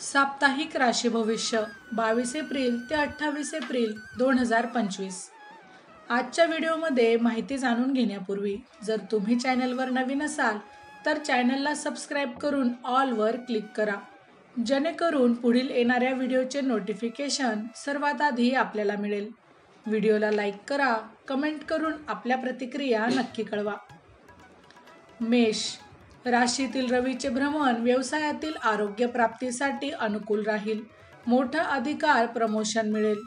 साप्ताहिक राशी भविष्य 22 एप्रिल ते 28 एप्रिल 2025। आजच्या व्हिडिओमध्ये माहिती जाणून घेण्यापूर्वी जर तुम्ही चॅनलवर नवीन असाल तर चॅनलला सबस्क्राइब करून ऑल वर क्लिक करा, जेणेकरून पुढील येणाऱ्या व्हिडिओचे नोटिफिकेशन सर्वात आधी आपल्याला मिळेल। व्हिडिओला लाईक करा, कमेंट करून आपल्या प्रतिक्रिया नक्की कळवा। मेष राशीतील रवीचे भ्रमण व्यवसायातील आरोग्य प्राप्तीसाठी अनुकूल राहील। मोठा अधिकार प्रमोशन मिळेल।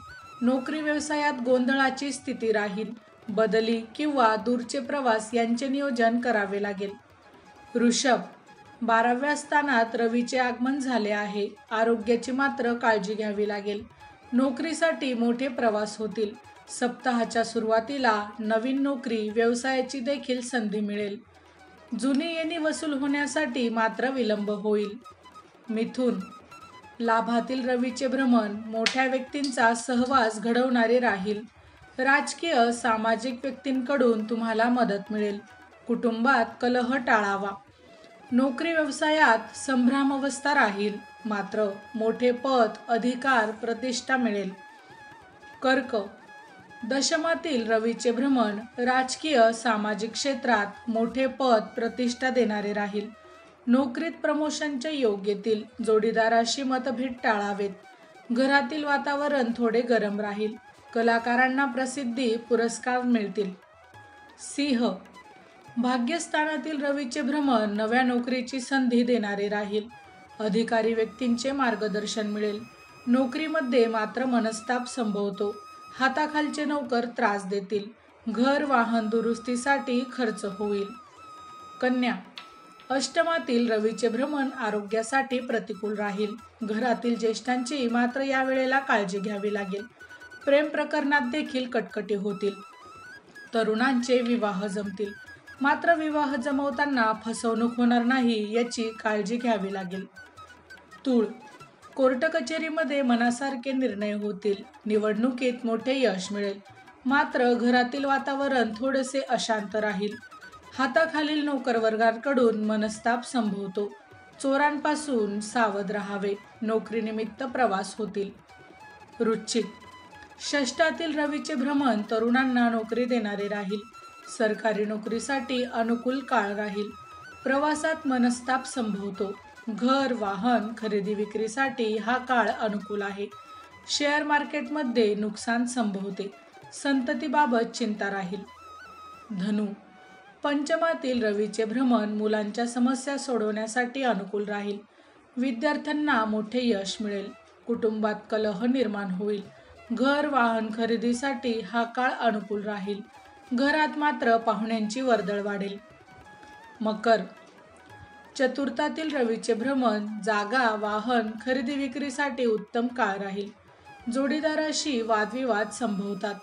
नोकरी व्यवसायात गोंधळाची स्थिती राहील। बदली किंवा दूरचे प्रवास यांचे नियोजन करावे लागेल। वृषभ 12व्या स्थानात रवीचे आगमन झाले आहे। आरोग्याची मात्र काळजी घ्यावी लागेल। नोकरीसाठी मोठे प्रवास होतील। सप्ताहाच्या सुरुवातीला नवीन नोकरी व्यवसायाची देखील संधी मिळेल। जुनी येणी वसूल होण्यासाठी मात्र विलंब होईल। मिथुन लाभातील रवीचे भ्रमण मोठ्या व्यक्तींचा सहवास घडवणारे राहील। राजकीय सामाजिक व्यक्तींकडून तुम्हाला मदत मिळेल। कुटुंबात कलह टाळावा। नोकरी व्यवसायात संभ्रमावस्था राहील, मात्र मोठे पद, अधिकार, प्रतिष्ठा मिळेल। कर्क दशमातील रवीचे भ्रमण राजकीय सामाजिक क्षेत्रात मोठे पद, प्रतिष्ठा देणारे राहील। नोकरीत प्रमोशनचे योग येतील। जोडीदाराशी मतभेद टाळावेत। घरातील वातावरण थोडे गरम राहील। कलाकारांना प्रसिद्धी, पुरस्कार मिळतील। सिंह भाग्यस्थानातील रवीचे भ्रमण नव्या नोकरीची संधी देणारे राहील। अधिकारी व्यक्तींचे मार्गदर्शन मिळेल। नोकरीमध्ये मात्र मनस्ताप संभवतो। हाताखालचे नौकर त्रास देतील। घर वाहन दुरुस्तीसाठी खर्च होईल। कन्या अष्टमातील रवीचे भ्रमण आरोग्यासाठी प्रतिकूल राहील। घरातील ज्येष्ठांची मात्र या वेळेला काळजी घ्यावी लागेल। प्रेम प्रकरणात देखील कटकटी होतील। तरुणांचे विवाह जमतील, मात्र विवाह जमवताना फसवणूक होणार नाही याची काळजी घ्यावी लागेल। तूळ कोर्ट कचेरीमध्ये मनासारखे निर्णय होतील। निवडणुकीत मोठे यश मिळेल, मात्र घरातील वातावरण थोडेसे अशांत राहील। हाताखालील नोकरवर्गाकडून मनस्ताप संभवतो। चोरांपासून सावध राहावे। नोकरीनिमित्त प्रवास होतील। वृश्चिक षष्ठातील रवीचे भ्रमण तरुणांना नोकरी देणारे राहील। सरकारी नोकरीसाठी अनुकूल काळ राहील। प्रवासात मनस्ताप संभवतो। घर वाहन खरेदी विक्रीसाठी हा काळ अनुकूल आहे। शेअर मार्केटमध्ये नुकसान संभवते। संततीबाबत चिंता राहील। धनु पंचमातील रवीचे भ्रमण मुलांच्या समस्या सोडवण्यासाठी अनुकूल राहील। विद्यार्थ्यांना मोठे यश मिळेल। कुटुंबात कलह निर्माण होईल। घर वाहन खरेदीसाठी हा काळ अनुकूल राहील। घरात मात्र पाहुण्यांची वर्दळ वाढेल। मकर चतुर्थातील रवीचे भ्रमण जागा वाहन खरेदी विक्रीसाठी उत्तम काळ राहील। जोडीदाराशी वादविवाद संभवतात।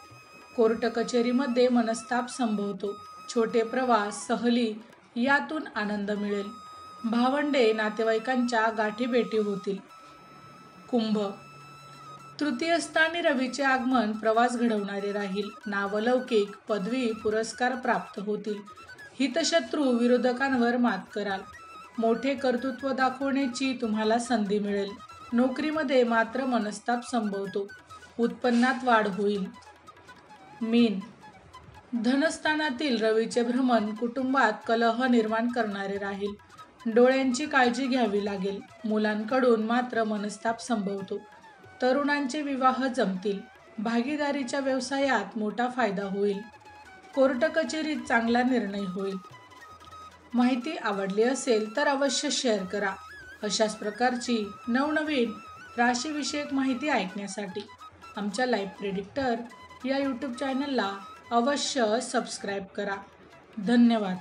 कोर्ट कचेरीमध्ये मनस्ताप संभवतो। छोटे प्रवास, सहली यातून आनंद मिळेल। भावंडे नातेवाईकांच्या गाठीभेटी होतील। कुंभ तृतीय स्थानी रवीचे आगमन प्रवास घडवणारे राहील। नावलौकिक, पदवी, पुरस्कार प्राप्त होतील। हितशत्रू विरोधकांवर मात कराल। मोठे कर्तृत्व दाखवण्याची तुम्हाला संधी मिळेल। नोकरीमध्ये मात्र मनस्ताप संभवतो। उत्पन्नात वाढ होईल। मीन धनस्थानातील रवीचे भ्रमण कुटुंबात कलह निर्माण करणारे राहील। डोळ्यांची काळजी घ्यावी लागेल। मुलांकडून मात्र मनस्ताप संभवतो। तरुणांचे विवाह जमतील। भागीदारीच्या व्यवसायात मोठा फायदा होईल। कोर्ट कचेरीत चांगला निर्णय होईल। माहिती आवडली असेल तर अवश्य शेअर करा। अशाच प्रकारची नवनवीन राशीविषयक माहिती ऐकण्यासाठी आमच्या लाईव्ह प्रेडिक्टर या यूट्यूब चॅनलला अवश्य सबस्क्राईब करा। धन्यवाद।